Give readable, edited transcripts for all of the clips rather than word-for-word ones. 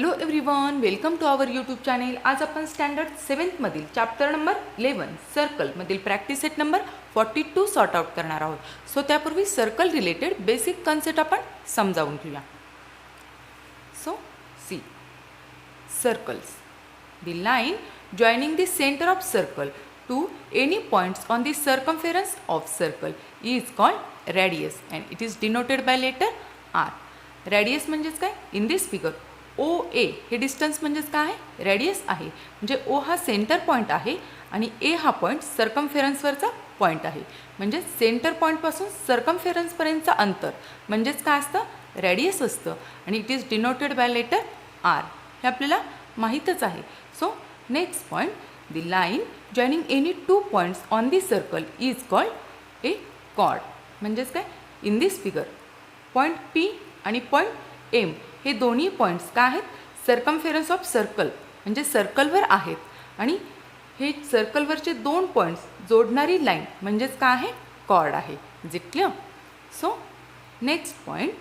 Hello everyone, welcome to our YouTube channel. आज आपण standard 7th मधील चॅप्टर नंबर 11 सर्कलमधील practice set number 42 sort out करणार आहोत. सो त्यापूर्वी सर्कल रिलेटेड बेसिक कन्सेप्ट आपण समजावून घेऊया. So see circles, the line joining the centre of circle to any points on the circumference of circle is called radius and it is denoted by letter r. Radius म्हणजेच काय? In this figure ओ ए हे distance म्हणजेच काय आहे? Radius आहे. म्हणजे ओ हा centre point आहे आणि ए हा पॉईंट सर्कम्फेरन्सवरचा पॉईंट आहे. म्हणजे सेंटर पॉईंटपासून सर्कम्फेरन्सपर्यंतचं अंतर म्हणजेच काय असतं? रेडियस असतं. आणि it is denoted by letter R. हे आपल्याला माहीतच आहे. So next point, the line joining any two points on the circle is called a chord. म्हणजेच काय? In this figure point P आणि पॉईंट एम हे दोन्ही पॉईंट्स काय आहेत? सर्कम्फेरन्स ऑफ सर्कल म्हणजे सर्कलवर आहेत. आणि हे सर्कलवरचे दोन पॉईंट्स जोडणारी लाईन म्हणजेच काय आहे? कॉर्ड आहे. Is it clear? So next point,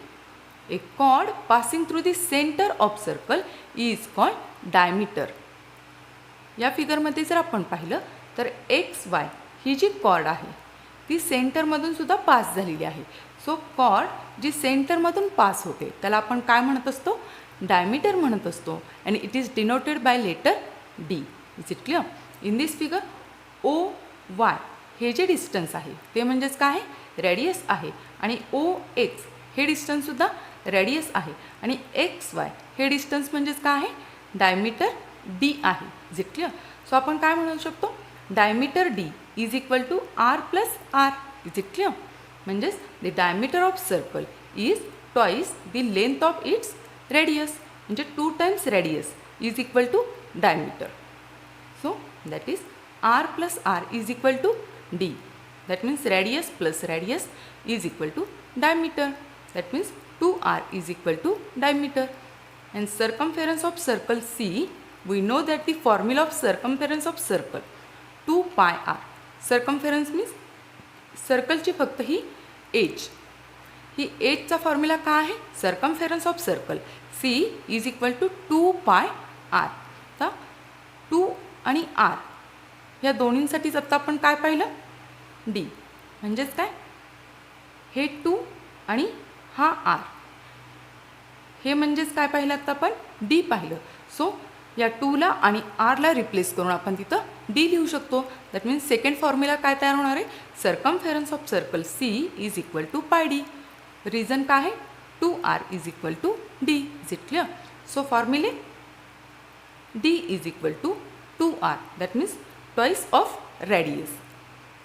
A cord passing through the centre of circle is called diameter. या फिगरमध्ये जर आपण पाहिलं तर एक्स वाय ही जी कॉर्ड आहे ती सेंटरमधून सुद्धा पास झालेली आहे. सो कॉर्ड जी सेंटरमधून पास होते त्याला आपण काय म्हणत असतो? डायमीटर म्हणत असतो. And it is denoted by letter D. Is it clear? In this figure O Y हे जे डिस्टन्स आहे ते म्हणजेच काय आहे? रेडियस आहे. आणि ओ एक्स हे डिस्टन्ससुद्धा रेडियस आहे. आणि एक्स वाय हे डिस्टन्स म्हणजेच काय आहे? डायमीटर डी आहे. Is it clear? सो आपण काय म्हणू शकतो? Diameter D is equal to r plus r. Is it clear? म्हणजेच the diameter of circle is twice the length of its radius. म्हणजे 2 times radius is equal to diameter. So that is r plus r is equal to D. That means radius plus radius is equal to diameter. That means 2r is equal to diameter. And circumference of circle C, we know that the formula of circumference of circle 2πr. Circumference means सर्कलची फक्त ही edge. ही एजचा formula काय आहे? Circumference of circle C is equal to 2πr. तर 2 आणि r या दोन्हींसाठीच आता आपण काय पाहिलं? डी. म्हणजेच काय? हे 2 आणि हा r हे म्हणजेच काय पाहिलं? आता आपण डी पाहिलं. सो या 2ला आणि आरला रिप्लेस करून आपण तिथं डी लिहू शकतो. दॅट मीन्स सेकंड फॉर्म्युला काय तयार होणार आहे? Circumference of circle C is equal to pi D. Reason काय आहे? 2r is equal to D. Is it clear? So फॉर्म्युले D is equal to 2r. That means twice of radius.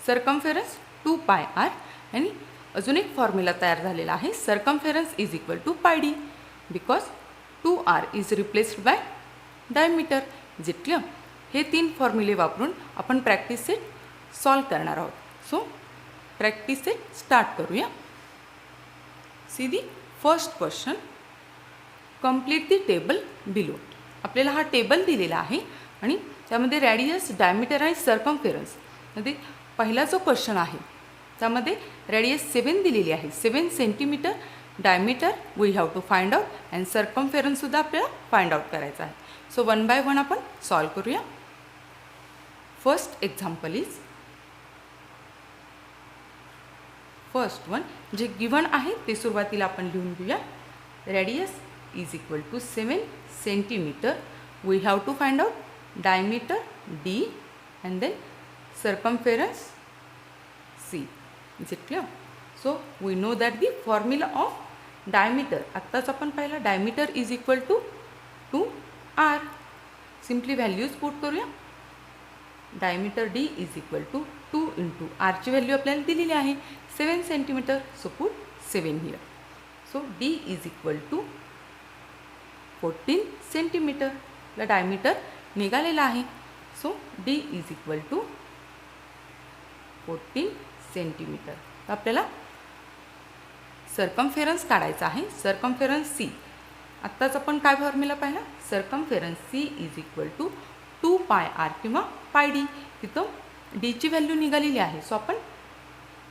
Circumference 2πr. आणि अजून एक formula तयार झालेला आहे, circumference is equal to pi D, because 2r is replaced by diameter. Is it clear? हे 3 फॉर्म्युले वापरून आपण प्रॅक्टिस सेट सॉल्व करणार आहोत. सो प्रॅक्टिस सेट स्टार्ट करूया. See the first question, complete the table below. आपल्याला हा टेबल दिलेला आहे आणि त्यामध्ये रेडियस, डायमीटर आणि सर्कम्फेरन्स मध्ये पहिला जो क्वेश्चन आहे त्यामध्ये रेडियस 7 दिलेली आहे, 7 centimetre. Diameter we have to find out and सर्कम्फेरन्ससुद्धा आपल्याला फाइंड आउट करायचा आहे. सो 1 बाय 1 आपण सॉल्व करूया. First example is, first one जे गिवन आहे ते सुरुवातीला आपण लिहून घेऊया. Radius is equal to 7 centimetre. We have to find out diameter D and then circumference C. Is it clear? So we know that the formula of diameter आत्ताच आपण पाहिलं, diameter is equal to 2r. Simply values put करूया. Diameter D is equal to 2 into आरची value आपल्याला दिलेली आहे 7 centimetre. So put 7 here. So D is equal to 14 centimetre. ला diameter निघालेला आहे. So D is equal to 14 centimetre. तर आपल्याला सर्कम्फेरन्स काढायचा आहे. सर्कम्फेरन्स सी, आत्ताच आपण काय फॉर्म्युला पाहिला? Circumference C is equal to 2πr किंवा पाय डी. तिथं डीची व्हॅल्यू निघालेली आहे. सो आपण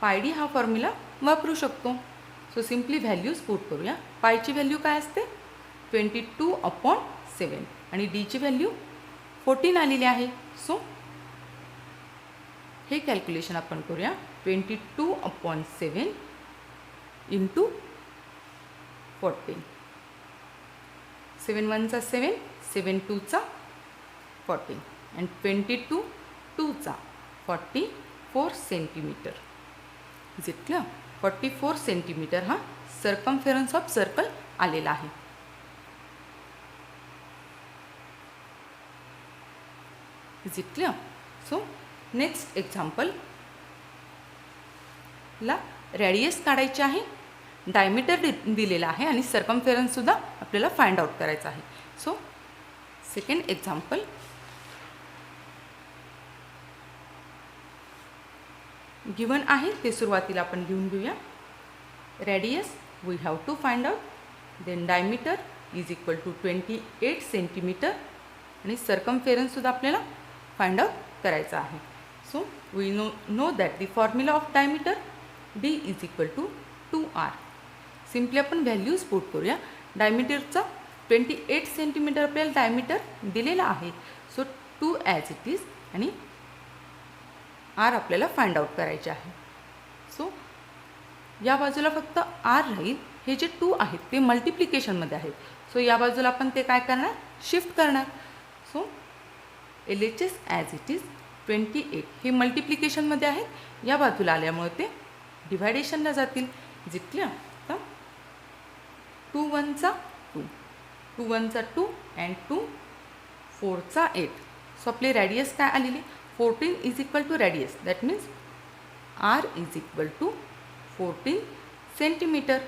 पाय डी हा फॉर्म्युला वापरू शकतो. सो सिम्पली व्हॅल्यूज पुट करूया. पायची व्हॅल्यू काय असते? 22/7. 7 आणि डीची व्हॅल्यू 14 आलेली आहे. सो हे कॅल्क्युलेशन आपण करूया. 22/7 इंटू 14. 7 1 चा 7, 7 2 चा 14 आणि 22 2 चा 44 centimetre. Is it clear? 44 centimetre हा सर्कमफेरन्स ऑफ सर्कल आलेला आहे. Is it clear? So next example ला रेडियस काढायचे आहे, डायमीटर दिलेला आहे आणि सर्कमफेरन्ससुद्धा आपल्याला फाइंड आउट करायचा आहे. सो सेकंड एक्झाम्पल, गिवन आहे ते सुरुवातीला आपण लिहून घेऊया. Radius we have to find out, then diameter is equal to 28 centimetre आणि सर्कमफेरन्ससुद्धा आपल्याला फाइंड आउट करायचा आहे. So we know that the formula of diameter d is equal to 2r. Simply आपण व्हॅल्यूज पुट करूया. डायमीटरचा 28 सेंटीमीटर आपल्याला diameter दिलेला आहे. सो 2 ॲज इट इज आणि r आपल्याला फाइंड आउट करायचे आहे. सो या बाजूला फक्त r राहील. हे जे 2 आहेत ते मल्टिप्लिकेशनमध्ये आहेत. सो या बाजूला आपण ते काय करणार, शिफ्ट करणार. So LHS as it is 28 हे मल्टिप्लिकेशनमध्ये आहेत, या बाजूला आल्यामुळे ते डिव्हायडेशनला जातील. जितल्या तर 2 1 चा 2, 2 1 चा 2 अँड 2 4 चा 8. सो आपली रेडियस काय आलेली, 14 is equal to radius, that means r is equal to 14 centimetre.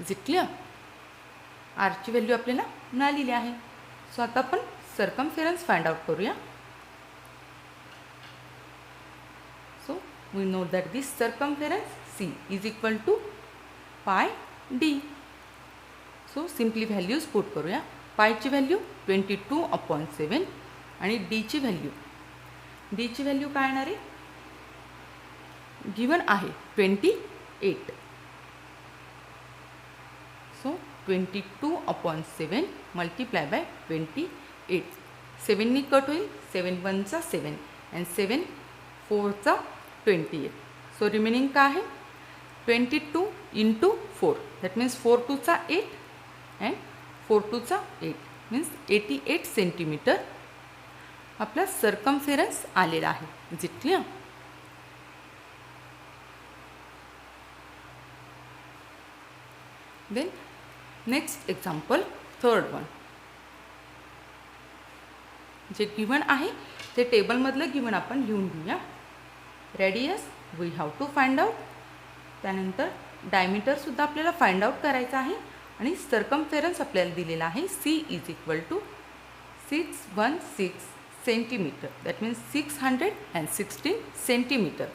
Is it clear? आरची व्हॅल्यू आपल्याला मिळालेली आहे. सो आता आपण सर्कमफेरन्स फाइंड आउट करूया. So we know that this circumference C is equal to pi d. So simply values put करूया. पायची value 22/7 आणि डीची व्हॅल्यू काय येणार आहे, गिवन आहे 28. So 22/7 multiply by 28. 7 नी कट होईल, 7 1 चा 7 अँड 7 4 चा 28. सो रिमेनिंग काय आहे 22 इंटू 4, दॅट मीन्स 4 2 चा 8 अँड 4 2 चा 8 मीन्स 88 सेंटीमीटर आपला सर्कमफेरन्स आलेला आहे. Is it clear? Then next example, third one. जे गिवन आहे ते टेबलमधलं गिवन आपण लिहून घेऊया. Radius we have to find out, त्यानंतर डायमीटरसुद्धा आपल्याला फाइंड आउट करायचा आहे आणि सर्कमफेरन्स आपल्याला दिलेला आहे C is equal to 616 centimetre, that means 616 centimetre.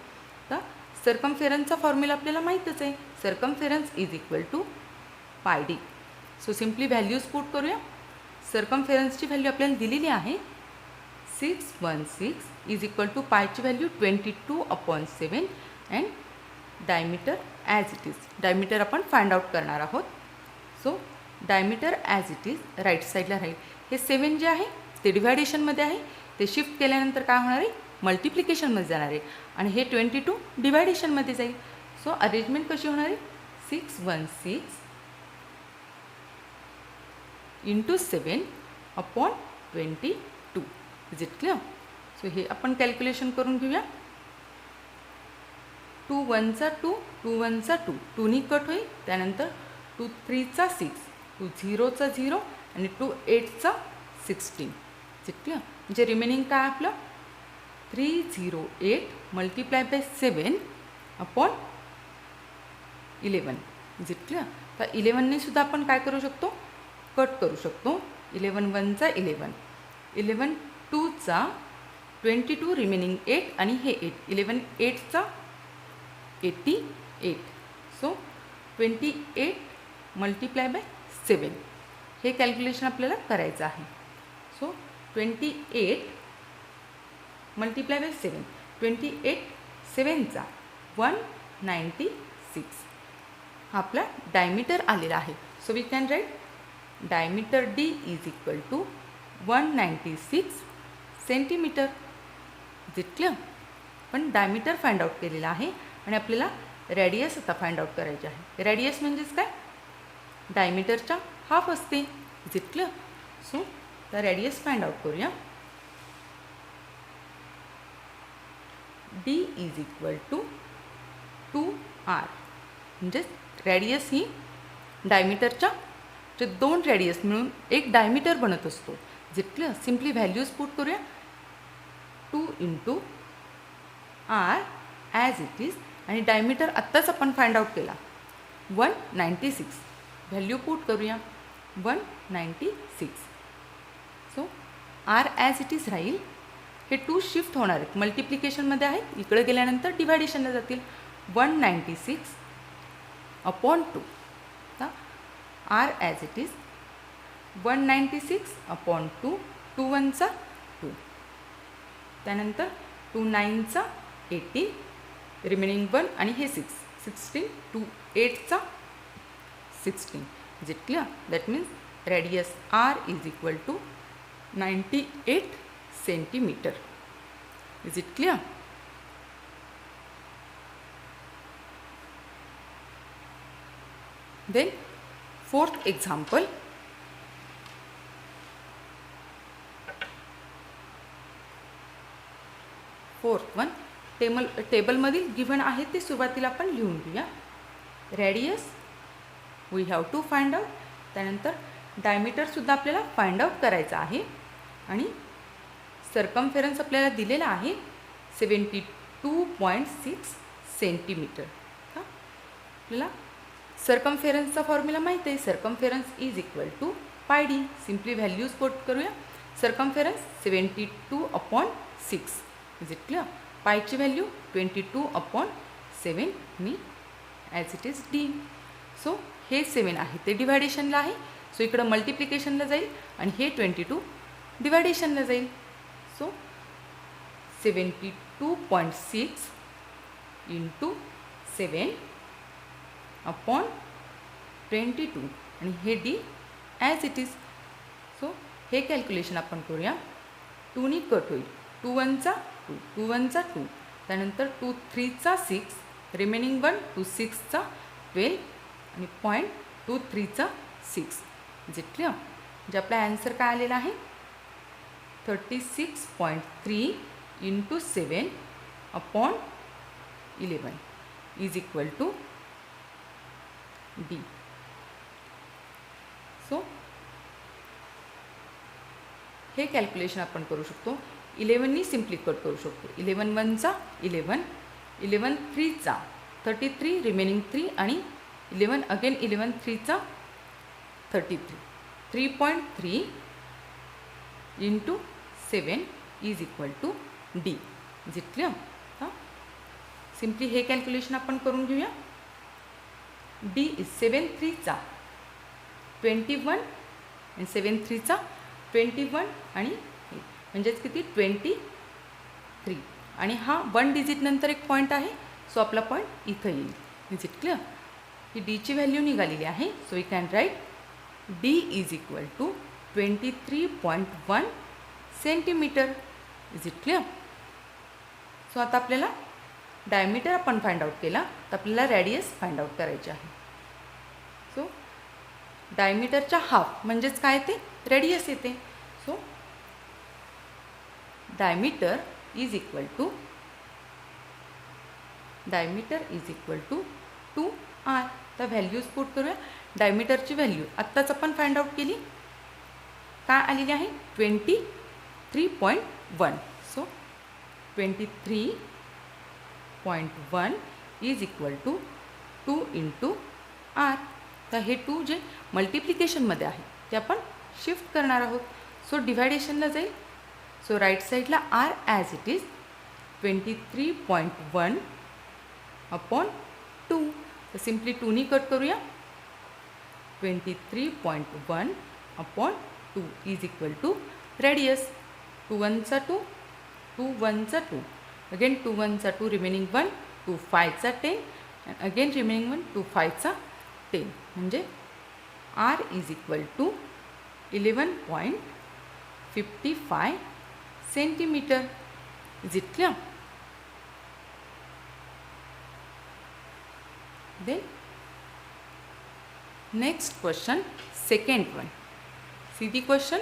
तर सर्कमफेरन्सचा फॉर्म्युला आपल्याला माहीतच आहे, circumference is equal to pi d. So simply values put करूया. सर्कमफेरन्सची व्हॅल्यू आपल्याला दिलेली आहे 616 इज इक्वल टू पायची value 22/7 and diameter as it is. Diameter आपण फाइंड आउट करणार आहोत. So diameter as it is right साईडला राहील. हे 7 जे आहे ते डिव्हायडेशनमध्ये आहे, ते शिफ्ट केल्यानंतर काय होणार आहे, मल्टिप्लिकेशनमध्ये जाणार आहे आणि हे 22 डिव्हायडेशनमध्ये जाईल. सो अरेंजमेंट कशी होणार आहे, 616 into 7/22. Is it clear? So हे आपण कॅल्क्युलेशन करून घेऊया. 2 1 चा 2, 2 1 चा 2, 2 नी कट होईल, त्यानंतर 2 3 चा 6, 2 0 चा 0 आणि 2 8 चा 16. Is it clear? म्हणजे रिमेनिंग काय आपलं 308 multiply by 7/11. Is it clear? तर 11ने सुद्धा आपण काय करू शकतो, कट करू शकतो. 11 1 चा 11, 11 2 चा 22, रिमेनिंग 8 आणि हे 8, 11 8 चा 88. सो 28 मल्टिप्लाय बाय 7 हे कॅल्क्युलेशन आपल्याला करायचं आहे. सो 28 मल्टिप्लाय बाय 7, 28 7 चा 196 हा आपला डायमीटर आलेला आहे. So we can write diameter D is equal to 196 centimetre. Is it clear? पण डायमीटर फाइंड आउट केलेला आहे आणि आपल्याला रेडियस आता फाइंड आउट करायचे आहे. रेडियस म्हणजेच काय? डायमीटरच्या हाफ असते. Is it clear? So the radius find out करूया. D is equal to 2r. म्हणजेच रेडियस ही डायमीटरच्या जे दोन रेडियस मिळून एक डायमीटर बनत असतो. Is it clear? Simply values put करूया. 2 into r as it is आणि डायमीटर आत्ताच आपण फाइंड आउट केला 196. व्हॅल्यू पुट करूया 196. So r as it is राहील. हे 2 शिफ्ट होणार आहेत, मल्टिप्लिकेशनमध्ये आहेत, इकडे गेल्यानंतर डिव्हायडेशनला जातील. 196 upon 2. r as it is 196 upon 2. 2 1चा 2. त्यानंतर 2 9चा 18. रिमेनिंग 1 आणि हे 6. 16. 2 8चा 16. Is it clear? That means radius r is equal to 98 centimetre. Is it clear? Then fourth example. Fourth one टेबलमधील गिव्हन आहे ते सुरुवातीला आपण लिहून घेऊया. Radius we have to find out. त्यानंतर डायमीटरसुद्धा आपल्याला फाइंड आउट करायचं आहे आणि सर्कमफेरन्स आपल्याला दिलेला आहे 72.6 सेंटीमीटर. आपल्याला सर्कमफेरन्सचा फॉर्म्युला माहिती आहे. Circumference is equal to pi D. Simply values put करूया. Circumference 72 upon 6. Is it clear? पायची व्हॅल्यू 22 अपॉन 7 आणि as it is D. So हे 7 आहे ते डिव्हायडेशनला आहे. सो इकडं मल्टिप्लिकेशनला जाईल आणि हे 22 डिव्हायडेशनला जाईल. सो 72.6 इंटू 7 अपॉन 22 आणि हे D as it is. So हे कॅल्क्युलेशन आपण करूया. 2नी कट होईल. 2 1चा 2. 2 1चा 2. त्यानंतर 2 3चा 6. रिमेनिंग 1. 2 6चा 12 आणि पॉईंट 2 3चा 6. Is it clear? म्हणजे आपला ॲन्सर काय आलेला आहे 36.3 into 7 upon 11 is equal to D. So हे कॅल्क्युलेशन आपण करू शकतो. 11नी सिम्पली कट करू शकतो. 11 1चा 11. 11 3चा 33. रिमेनिंग 3 आणि 11 अगेन 11 3चा 33. 3.3 into 7 is equal to D. Is it clear? हां, सिम्पली हे कॅल्क्युलेशन आपण करून घेऊया. डी इज 7 3चा 21 आणि 7 3चा 21 आणि म्हणजेच किती 23 आणि हा 1 डिजिट नंतर एक पॉईंट आहे. सो आपला पॉईंट इथं येईल. Is it clear? ही डीची व्हॅल्यू निघालेली आहे. So we can write D is equal to 23.1 centimetre. Is it clear? So आता आपल्याला डायमीटर आपण फाइंड आउट केला तर आपल्याला रेडियस फाइंड आउट करायचे आहे. सो डायमीटरच्या हाफ म्हणजेच काय ते रेडियस येते. So diameter is equal to 2r. तर व्हॅल्यूज पुट करूया. डायमीटरची व्हॅल्यू आत्ताच आपण फाइंड आउट केली. काय आलेली आहे 23.1. So 23.1 is equal to 2 into r. तर हे 2 जे मल्टिप्लिकेशनमध्ये आहे ते आपण शिफ्ट करणार आहोत. सो डिव्हायडेशनला जाईल. सो राईट साईडला r as it is 23.1 upon 2. तर सिम्पली 2नी कट करूया. 23.1 upon 2 is equal to radius. 2 1चा 2. 2 1चा 2. अगेन 2 1चा 2. रिमेनिंग 1. 2 5चा 10. Again remaining 1. 2 5चा 10. म्हणजे r is equal to 11.55 centimetre. Is it clear? Then next question, second one. See the question.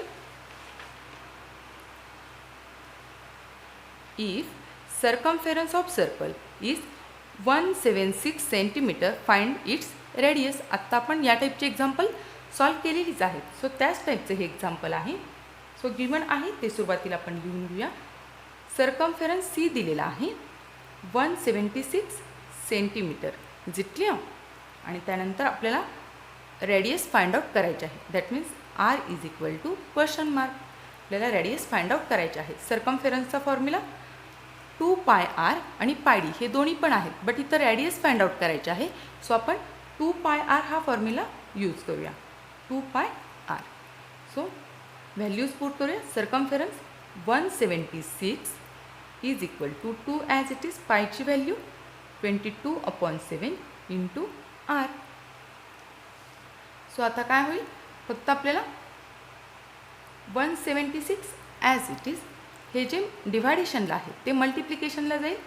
If circumference of circle is 176 centimeter, find its radius. आत्ता आपण या टाईपचे एक्झाम्पल सॉल्व केलेलीच आहेत. सो त्याच टाईपचं हे एक्झाम्पल आहे. सो गिवन आहे ते सुरुवातीला आपण लिहून घेऊया. सर्कमफेरन्स सी दिलेला आहे 176 सेंटीमीटर. Is it clear? आणि त्यानंतर आपल्याला रेडियस फाइंड आउट करायचे आहे. That means R is equal to question mark. आपल्याला रेडियस फाइंड आउट करायचे आहे. सर्कमफेरन्सचा फॉर्म्युला 2πr आणि πd हे दोन्ही पण आहेत, बट इथं रेडियस फाइंड आउट करायचे आहे. सो आपण 2πr हा फॉर्म्युला यूज करूया. 2πr. सो व्हॅल्यूज पुट करूया. Circumference 176 is equal to 2 as it is, पायची व्हॅल्यू 22/7 इंटू आर. सो आता काय होईल, फक्त आपल्याला 176 ॲज इट इज हे जे डिव्हायडेशनला आहे ते मल्टिप्लिकेशनला जाईल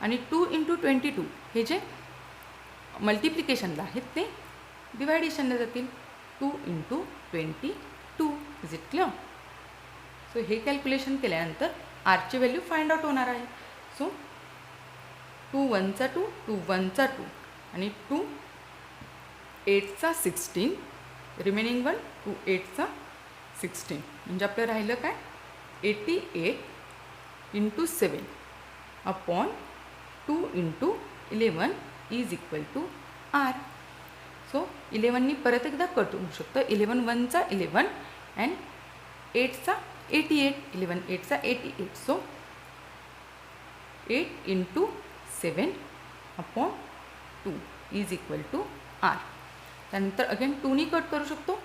आणि 2 × 22 हे जे मल्टिप्लिकेशनला आहेत ते डिव्हायडेशनला जातील. 2 × 22. Is it clear? सो हे कॅल्क्युलेशन केल्यानंतर आरची व्हॅल्यू फाइंड आउट होणार आहे. सो 2 1 चा 2, 2 1 चा 2 आणि 2 8 चा 16, रिमेनिंग 1 2 8 चा 16 म्हणजे आपलं राहिलं काय 88 × 7 upon 2 × 11 is equal to r. So 11नी परत एकदा कट होऊ शकतं. 11 1 चा 11 अँड 8 चा 88, 11 8 चा 88. So 8 × 7 upon 2 is equal to R. त्यानंतर अगेन 2नी कट करू शकतो.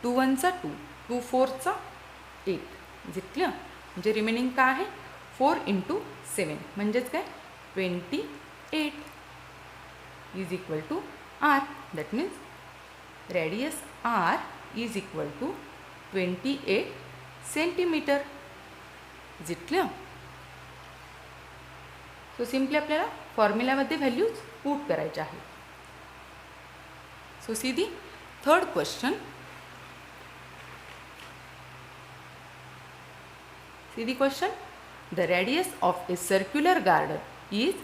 2 1 चा 2, 2 4 चा 8. Is it clear? म्हणजे रिमेनिंग काय आहे 4 × 7 म्हणजेच काय 28 is equal to R. That means radius R is equal to 28 centimetre. Is it clear? So simply आपल्याला फॉर्म्युल्यामध्ये व्हॅल्यूज पुट करायच्या आहेत. So see the third question. See the question. The radius of a circular garden is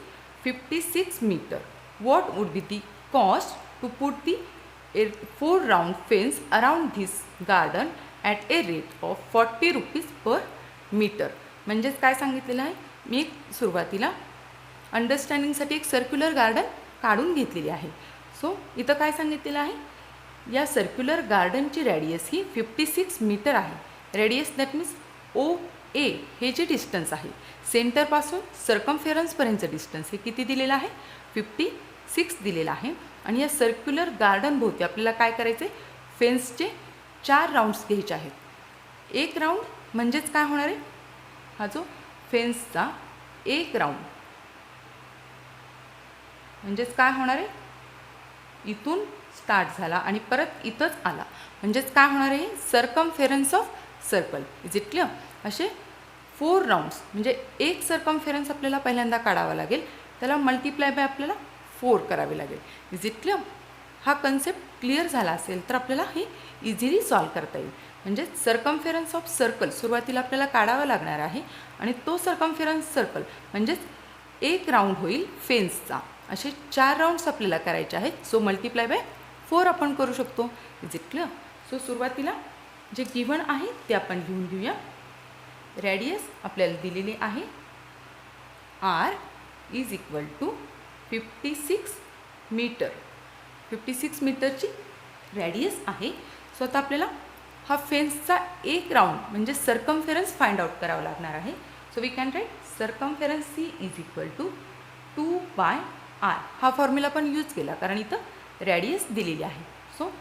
56 meter. What would be the cost to put the 4 round fence around this garden at a rate of 40 rupees per meter? म्हणजेच काय सांगितलेलं आहे, मी सुरुवातीला अंडरस्टँडिंगसाठी एक circular garden काढून घेतलेली आहे. So इथं काय सांगितलेलं आहे, या सर्क्युलर गार्डनची रेडियस ही 56 मीटर आहे. रेडियस दॅट मीन्स ओ ए हे जे डिस्टन्स आहे सेंटरपासून सर्कमफेरन्सपर्यंतचं डिस्टन्स हे किती दिलेलं आहे 56 दिलेलं आहे. आणि या सर्क्युलर गार्डन भोवती आपल्याला काय करायचं आहे, फेन्सचे 4 राऊंड्स घ्यायचे आहेत. एक राऊंड म्हणजेच काय होणार आहे, हा जो फेन्सचा एक राऊंड म्हणजेच काय होणार आहे, इथून स्टार्ट झाला आणि परत इथंच आला म्हणजेच काय होणार आहे circumference of circle. Is it clear? असे 4 राऊंड्स म्हणजे एक सर्कमफेरन्स आपल्याला पहिल्यांदा काढावा लागेल, त्याला मल्टिप्लाय बाय आपल्याला 4 करावे लागेल. Is it clear? हा कन्सेप्ट क्लिअर झाला असेल तर आपल्याला हे इझिली सॉल्व करता येईल. म्हणजे सर्कमफेरन्स ऑफ सर्कल सुरुवातीला आपल्याला काढावा लागणार आहे आणि तो सर्कमफेरन्स सर्कल म्हणजेच एक राऊंड होईल फेन्सचा. असे 4 राऊंड्स आपल्याला करायचे आहेत. सो मल्टिप्लाय बाय 4 आपण करू शकतो. Is it clear? सो सुरुवातीला जे गिवन आहे ते आपण लिहून घेऊया. रेडियस आपल्याला दिलेली आहे R is equal to 56 metre. 56 मीटरची रेडियस आहे. सो आता आपल्याला हा फेन्सचा एक राऊंड म्हणजे सर्कमफेरन्स फाइंड आउट करावा लागणार आहे. So we can write circumference C is equal to 2/r. हा फॉर्म्युला पण यूज केला कारण इथं रेडियस दिलेली आहे. सो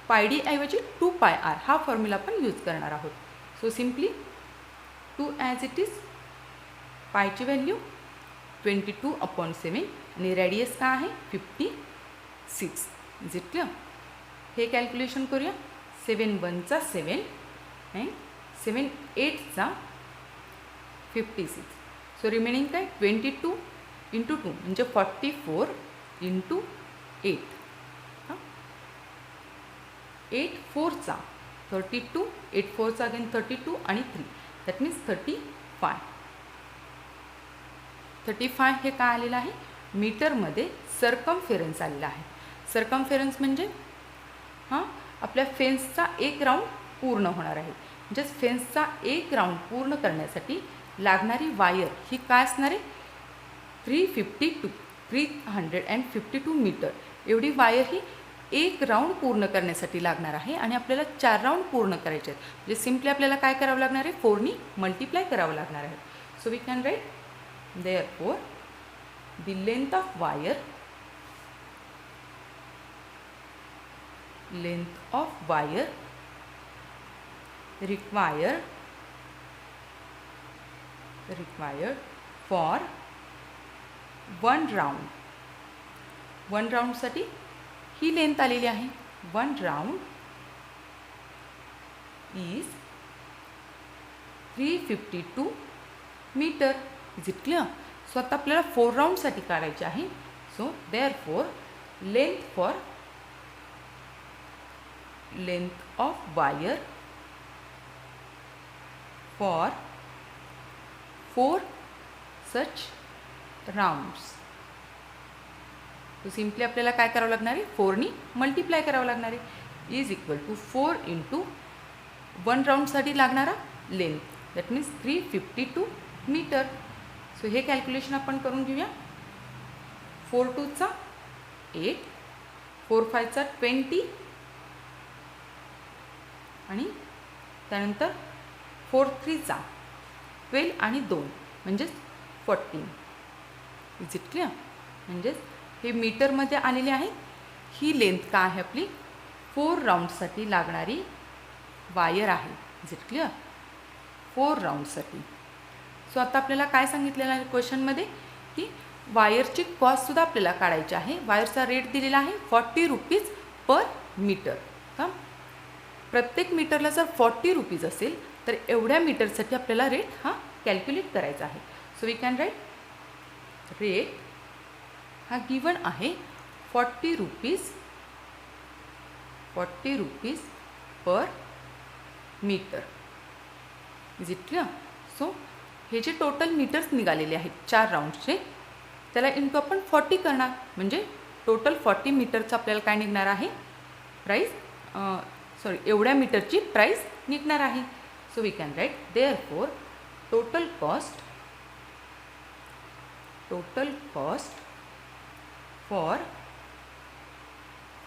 पायडी ऐवजी 2πr हा फॉर्म्युला पण यूज करणार आहोत. So simply 2 as it is, पायची व्हॅल्यू 22/7 आणि रेडियस काय आहे 56. Is it clear? हे कॅल्क्युलेशन करूया. 7 1 चा 7, आणि 7 8चा 56. सो रिमेनिंग काय 22 इंटू 2 म्हणजे 44 इंटू 8. 8 4चा 32, 8 4चा अगेन 32 आणि 3 दॅट मीन्स 35 हे काय आलेलं आहे मीटरमध्ये सर्कमफेरन्स आलेला आहे. सर्कमफेरन्स म्हणजे आपल्या फेन्सचा एक राऊंड पूर्ण होणार आहे. म्हणजे फेन्सचा एक राऊंड पूर्ण करण्यासाठी लागणारी वायर ही काय असणार आहे 352 मीटर एवढी वायर ही एक राऊंड पूर्ण करण्यासाठी लागणार आहे आणि आपल्याला 4 राऊंड पूर्ण करायचे आहेत. म्हणजे सिम्पली आपल्याला काय करावं लागणार आहे 4नी मल्टिप्लाय करावं लागणार आहे. So we can write therefore the length of wire required for one राऊंडसाठी ही लेंथ आलेली आहे. 1 round is 352 metre. Is it clear? So आता आपल्याला 4 राऊंडसाठी काढायचे आहे. So therefore length of wire for 4 such rounds. तो सिम्पली आपल्याला काय करावं लागणार आहे 4नी मल्टिप्लाय करावं लागणार आहे. इज इक्वल टू 4 इंटू 1 राऊंडसाठी लागणारा length that means 352 metre. So हे कॅल्क्युलेशन आपण करून घेऊया. 4 2चा 8, 4 5चा 20 आणि त्यानंतर 4 3चा 12 आणि 2 म्हणजेच 14. Is it clear? म्हणजेच हे मीटरमध्ये आलेले आहे. ही लेंथ काय आहे आपली 4 राऊंडसाठी लागणारी वायर आहे. Is it clear? 4 राऊंडसाठी. सो आता आपल्याला काय सांगितलेलं आहे क्वेश्चनमध्ये की वायरची कॉस्टसुद्धा आपल्याला काढायची आहे. वायरचा रेट दिलेला आहे 40 रुपीज पर मीटर. प्रत्येक मीटरला जर 40 रुपीज असेल तर एवढ्या मीटरसाठी आपल्याला रेट हा कॅल्क्युलेट करायचा आहे. So we can write rate हा गिवन आहे 40 rupees per metre. Is it clear? So हे जे टोटल मीटर्स निघालेले आहेत 4 राऊंडचे त्याला इंटू आपण 40 करणार म्हणजे टोटल 40 मीटरचं आपल्याला काय निघणार आहे प्राईस एवढ्या मीटरची प्राईस निघणार आहे. So we can write therefore total cost for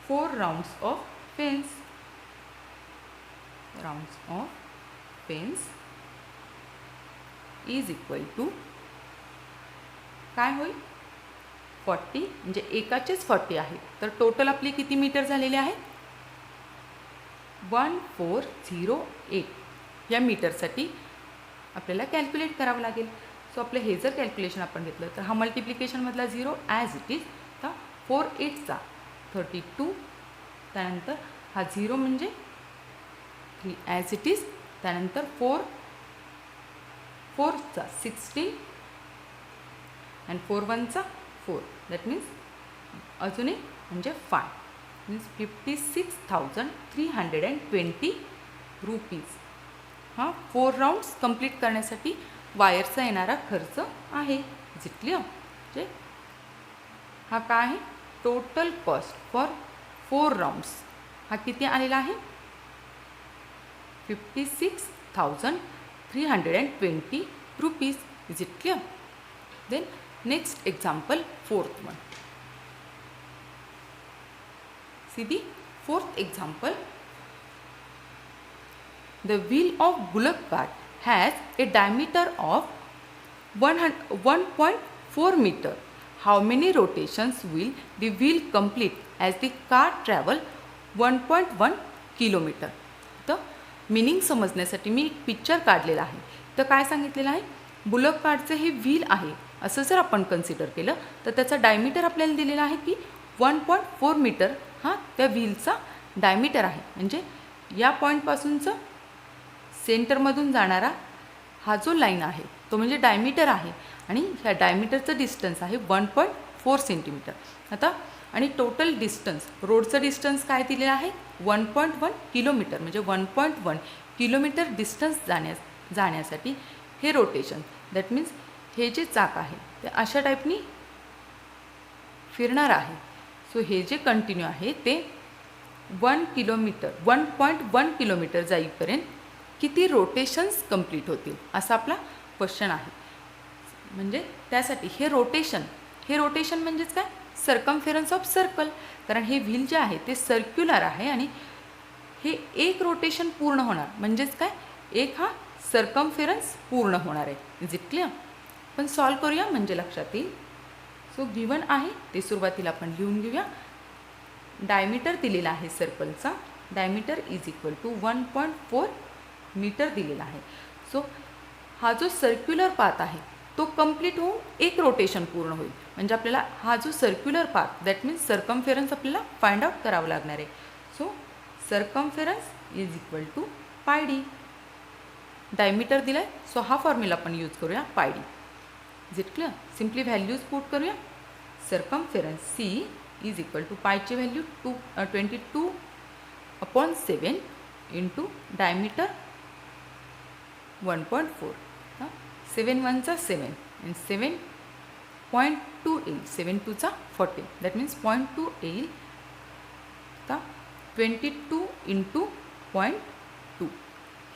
4 rounds of fence is equal to काय होईल 40 म्हणजे एकाचेच 40 आहे. तर टोटल आपली किती मीटर झालेले आहे 1408 या मीटरसाठी आपल्याला कॅल्क्युलेट करावं लागेल. सो आपलं हे जर कॅल्क्युलेशन आपण घेतलं तर हा मल्टिप्लिकेशनमधला 0 ॲज इट इज. तर 4 8चा 32 त्यानंतर हा 0 म्हणजे 3 ॲज इट इज. त्यानंतर 4 4चा 16 आणि 4 1चा 4 दॅट मीन्स अजून एक म्हणजे 5 मीन्स 56,320 रुपीज. 4 राऊंड्स कंप्लीट करण्यासाठी वायरचा येणारा खर्च आहे. Is it clear? म्हणजे हा काय आहे टोटल कॉस्ट फॉर 4 राऊंड्स हा किती आलेला आहे 56,320 rupees. Is it clear? Then next example 4th one. See the 4th example. The wheel of bullock cart has a diameter of 1.4 meter. How many rotations will the wheel complete as the cart travel 1.1 kilometer? तर meaning समजण्यासाठी मी एक picture काढलेला आहे. तर काय सांगितलेलं आहे bullock कार्टचे हे व्हील आहे असं जर आपण कन्सिडर केलं तर त्याचा डायमीटर आपल्याला दिलेला आहे की 1.4 मीटर हा त्या व्हीलचा डायमीटर आहे. म्हणजे या पॉईंटपासूनचं सेंटरमधून जाणारा हा जो लाईन आहे तो म्हणजे डायमीटर आहे आणि ह्या डायमीटरचं डिस्टन्स आहे 1.4 सेंटीमीटर. आता आणि टोटल डिस्टन्स रोडचं डिस्टन्स काय दिलेलं आहे 1.1 किलोमीटर, म्हणजे 1.1 किलोमीटर डिस्टन्स जाण्यासाठी हे रोटेशन, दॅट मीन्स हे जे चाक आहे ते अशा टाईपनी फिरणार आहे. सो हे जे कंटिन्यू आहे ते 1.1 किलोमीटर जाईपर्यंत किती रोटेशन्स कंप्लीट होतील असा आपला क्वेश्चन आहे. म्हणजे त्यासाठी हे रोटेशन म्हणजेच काय सर्कम्फरन्स ऑफ सर्कल, कारण हे व्हील जे आहे ते सर्क्युलर आहे आणि हे एक रोटेशन पूर्ण होणार म्हणजेच काय एक हा सर्कम्फरन्स पूर्ण होणार आहे. Is it clear? पण सॉल्व करूया म्हणजे लक्षात येईल. सो गिवन आहे ते सुरुवातीला आपण लिहून घेऊया. डायमीटर दिलेला आहे सर्कलचा, diameter is equal to 1.4 metre दिलेला आहे. सो हा जो सर्क्युलर पाथ आहे तो कंप्लीट होऊन एक रोटेशन पूर्ण होईल, म्हणजे आपल्याला हा जो circular path that means circumference आपल्याला फाइंड आउट करावं लागणार आहे. So circumference is equal to pi D. Diameter दिला आहे सो हा फॉर्म्युला आपण यूज करूया pi D. Is it clear? Simply values put करूया. Circumference C is equal to पायची व्हॅल्यू 22/7 इंटू डायमीटर 1.4. 7 1 7 and 7.2 येईल. 7 2 14 दॅट मीन्स 0.2 येईल. आता 22 इंटू 0.2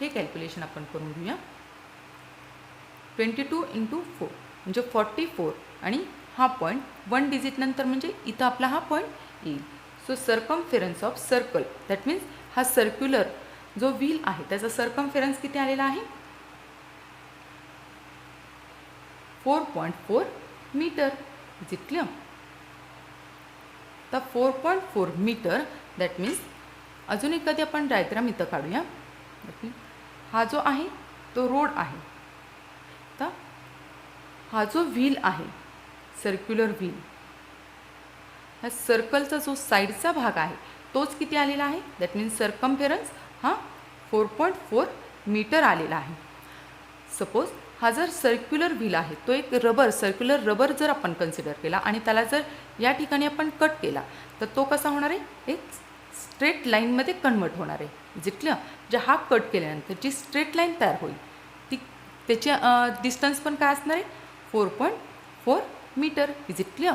हे कॅल्क्युलेशन आपण करून घेऊया. 22 इंटू 4 म्हणजे 44 आणि हा पॉईंट 1 डिजिट नंतर म्हणजे इथं आपला हा पॉईंट येईल. So circumference of circle that means हा सर्क्युलर जो व्हील आहे त्याचा सर्कम्फरन्स किती आलेला आहे 4.4 मीटर. Is it clear? तर 4.4 मीटर दॅट मीन्स अजून एक कधी आपण डायग्राम इथं काढूया. हा जो आहे तो रोड आहे. तर हा जो व्हील आहे सर्क्युलर व्हील, ह्या सर्कलचा जो साईडचा भाग आहे तोच किती आलेला आहे दॅट मीन्स सर्कम्फरन्स हा 4.4 मीटर आलेला आहे. सपोज हा जर सर्क्युलर व्हील आहे तो एक सर्क्युलर रबर जर आपण कन्सिडर केला आणि त्याला जर या ठिकाणी आपण कट केला तर तो कसा होणार आहे एक स्ट्रेट लाईनमध्ये कन्वर्ट होणार आहे. Is it clear? जे हा कट केल्यानंतर जी स्ट्रेट लाईन तयार होईल ती त्याची डिस्टन्स पण काय असणार आहे 4.4 मीटर. Is it clear?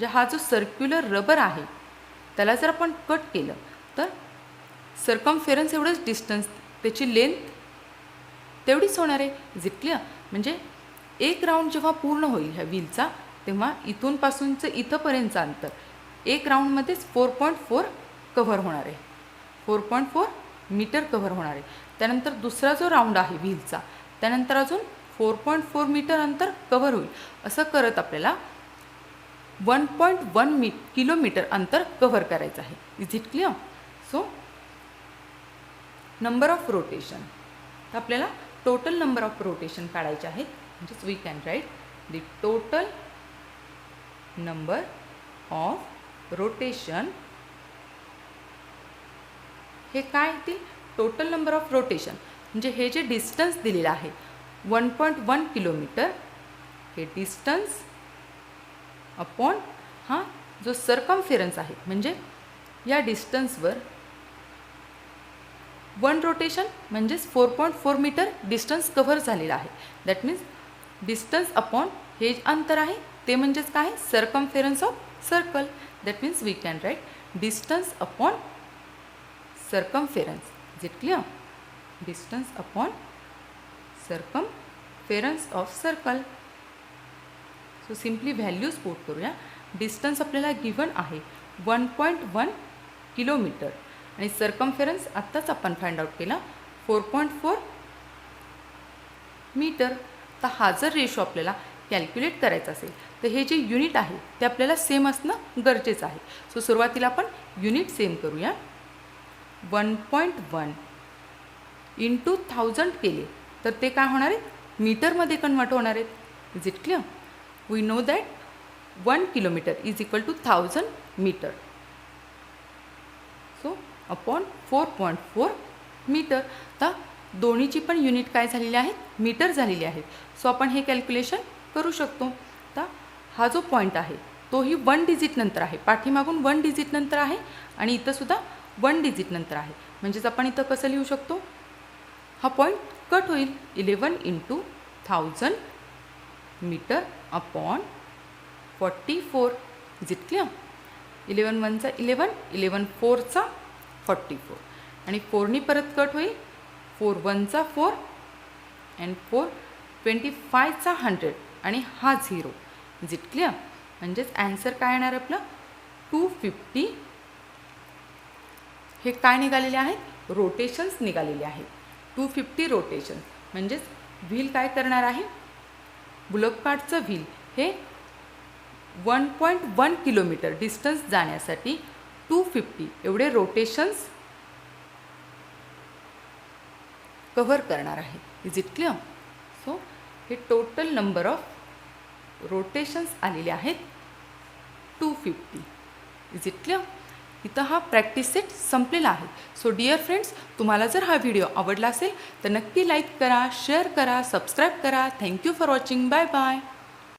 जे हा जो सर्क्युलर रबर आहे त्याला जर आपण कट केलं तर सर्कम्फरन्स एवढंच डिस्टन्स, त्याची लेंथ तेवढीच होणार आहे. Is it clear? म्हणजे एक राऊंड जेव्हा पूर्ण होईल ह्या व्हीलचा तेव्हा इथूनपासूनचं इथंपर्यंतचं अंतर एक राऊंडमध्येच 4.4 कव्हर होणार आहे. 4.4 मीटर कव्हर होणार आहे. त्यानंतर दुसरा जो राऊंड आहे व्हीलचा त्यानंतर अजून 4.4 मीटर अंतर कव्हर होईल. असं करत आपल्याला 1.1 किलोमीटर अंतर कव्हर करायचं आहे. Is it clear? So number of rotation, तर आपल्याला टोटल नंबर ऑफ रोटेशन काढायचे आहेत. म्हणजेच we can write the total number of rotation. हे काय येतील टोटल नंबर ऑफ रोटेशन म्हणजे हे जे डिस्टन्स दिलेलं आहे 1.1 किलोमीटर, हे डिस्टन्स अपॉन हा जो सर्कम्फरन्स आहे म्हणजे या डिस्टन्सवर 1 रोटेशन म्हणजेच 4.4 मीटर डिस्टन्स कव्हर झालेला आहे. दॅट मीन्स डिस्टन्स अपॉन हे अंतर आहे ते म्हणजेच काय circumference of circle. That means we can write distance upon circumference. Is it clear? Distance upon circumference of circle. So simply values put करूया. डिस्टन्स आपल्याला गिवन आहे 1.1 किलोमीटर आणि सर्कम्फरन्स आत्ताच आपण फाइंड आउट केला 4.4 मीटर. तर हा जर रेशो आपल्याला कॅल्क्युलेट करायचा असेल तर हे जे युनिट आहे ते आपल्याला सेम असणं गरजेचं आहे. सो सुरुवातीला आपण युनिट सेम करूया. 1.1 इंटू 1000 केले तर ते काय होणार आहेत मीटरमध्ये कन्वर्ट होणार आहेत. Is it clear? We know that 1 kilometre is equal to 1000 metre. So upon 4.4 metre. तर दोन्हीची पण युनिट काय झालेली आहेत, मीटर झालेली आहेत. सो आपण हे कॅल्क्युलेशन करू शकतो. आता हा जो पॉईंट आहे तोही 1 डिजिट नंतर आहे, पाठीमागून 1 डिजिट नंतर आहे आणि इथंसुद्धा 1 डिजिट नंतर आहे. म्हणजेच आपण इथं कसं लिहू शकतो, हा पॉईंट कट होईल. 11 × 1000 metre upon 44. Is it clear? 11 1 चा 11, 11 4 चा 44 आणि 4नी परत कट होईल. 4 1 चा 4 अँड 4 25 चा 100 आणि हा 0. Is it clear? म्हणजेच ॲन्सर काय येणार आपलं 250. हे काय निघालेले आहेत, रोटेशन्स निघालेले आहेत. 250 रोटेशन्स म्हणजेच व्हील काय करणार आहे, बुलक कार्टचं व्हील हे 1.1 किलोमीटर डिस्टन्स जाण्यासाठी 250 एवढे रोटेशन्स कव्हर करणार आहे. Is it clear? सो हे टोटल नंबर ऑफ रोटेशन्स आलेले आहेत 250. Is it clear? इथं हा प्रॅक्टिस सेट संपलेला आहे. सो डिअर फ्रेंड्स, तुम्हाला जर हा व्हिडिओ आवडला असेल तर नक्की लाईक करा, शेअर करा, सबस्क्राईब करा. Thank you for watching. Bye bye.